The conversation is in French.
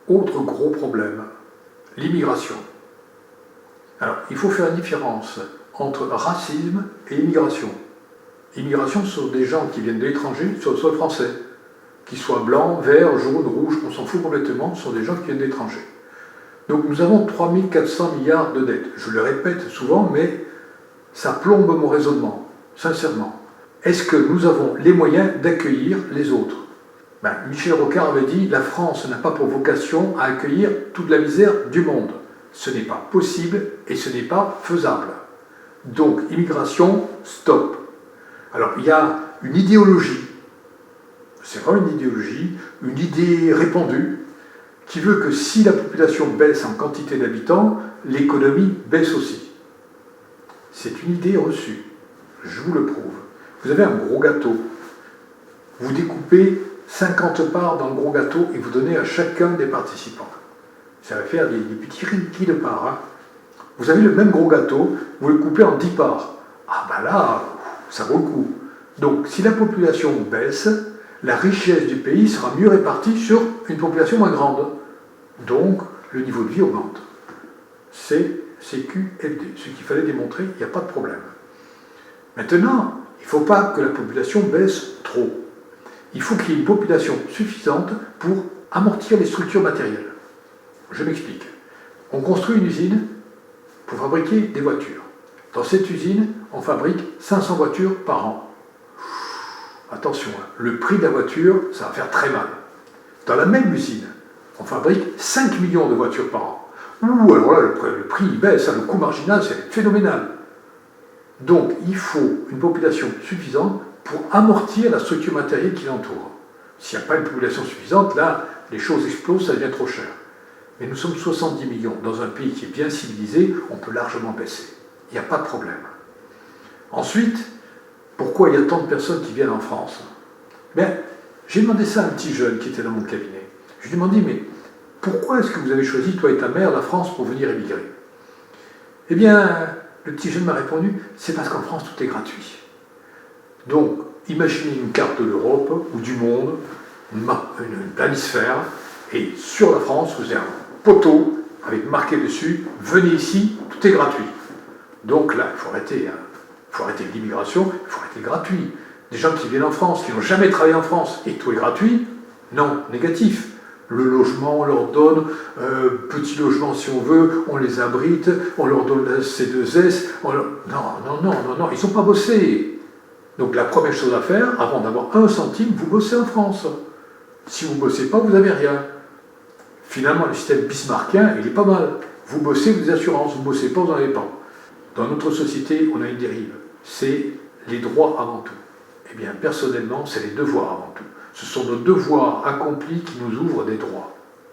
Autre gros problème, l'immigration. Alors, il faut faire une différence entre racisme et immigration. Immigration, ce sont des gens qui viennent de l'étranger sur le sol français. Qu'ils soient blancs, verts, jaunes, rouges, on s'en fout complètement, ce sont des gens qui viennent de l'étranger. Donc nous avons 3 400 milliards de dettes. Je le répète souvent, mais ça plombe mon raisonnement, sincèrement. Est-ce que nous avons les moyens d'accueillir les autres? Michel Rocard avait dit « La France n'a pas pour vocation à accueillir toute la misère du monde. Ce n'est pas possible et ce n'est pas faisable. Donc, immigration, stop. » Alors, il y a une idéologie, c'est vraiment une idée répandue, qui veut que si la population baisse en quantité d'habitants, l'économie baisse aussi. C'est une idée reçue, je vous le prouve. Vous avez un gros gâteau, vous découpez 50 parts dans le gros gâteau et vous donnez à chacun des participants. Ça va faire des petits riquis de parts. Hein. Vous avez le même gros gâteau, vous le coupez en 10 parts. Là, ça vaut le coup. Donc, si la population baisse, la richesse du pays sera mieux répartie sur une population moins grande. Donc, le niveau de vie augmente. C'est CQFD. Ce qu'il fallait démontrer, il n'y a pas de problème. Maintenant, il ne faut pas que la population baisse trop. Il faut qu'il y ait une population suffisante pour amortir les structures matérielles. Je m'explique. On construit une usine pour fabriquer des voitures. Dans cette usine, on fabrique 500 voitures par an. Attention, le prix de la voiture, ça va faire très mal. Dans la même usine, on fabrique 5 millions de voitures par an. Alors là, le prix il baisse, le coût marginal, c'est phénoménal. Donc, il faut une population suffisante pour amortir la structure matérielle qui l'entoure. S'il n'y a pas une population suffisante, là, les choses explosent, ça devient trop cher. Mais nous sommes 70 millions. Dans un pays qui est bien civilisé, on peut largement baisser. Il n'y a pas de problème. Ensuite, pourquoi il y a tant de personnes qui viennent en France? J'ai demandé ça à un petit jeune qui était dans mon cabinet. Je lui ai demandé, mais pourquoi est-ce que vous avez choisi, toi et ta mère, la France pour venir émigrer? Eh bien, le petit jeune m'a répondu, c'est parce qu'en France, tout est gratuit. Donc, imaginez une carte de l'Europe ou du monde, une planisphère, et sur la France, vous avez un poteau avec marqué dessus, venez ici, tout est gratuit. Donc là, il faut arrêter l'immigration, il faut arrêter le gratuit. Des gens qui viennent en France, qui n'ont jamais travaillé en France, et tout est gratuit, non, négatif. Le logement, on leur donne, petit logement si on veut, on les abrite, on leur donne la C2S, non, ils ne sont pas bossés. Donc la première chose à faire, avant d'avoir 1 centime, vous bossez en France. Si vous ne bossez pas, vous n'avez rien. Finalement, le système bismarckien, il est pas mal. Vous bossez, vous avez des assurances, vous ne bossez pas, vous n'en avez pas. Dans notre société, on a une dérive. C'est les droits avant tout. Eh bien, personnellement, c'est les devoirs avant tout. Ce sont nos devoirs accomplis qui nous ouvrent des droits.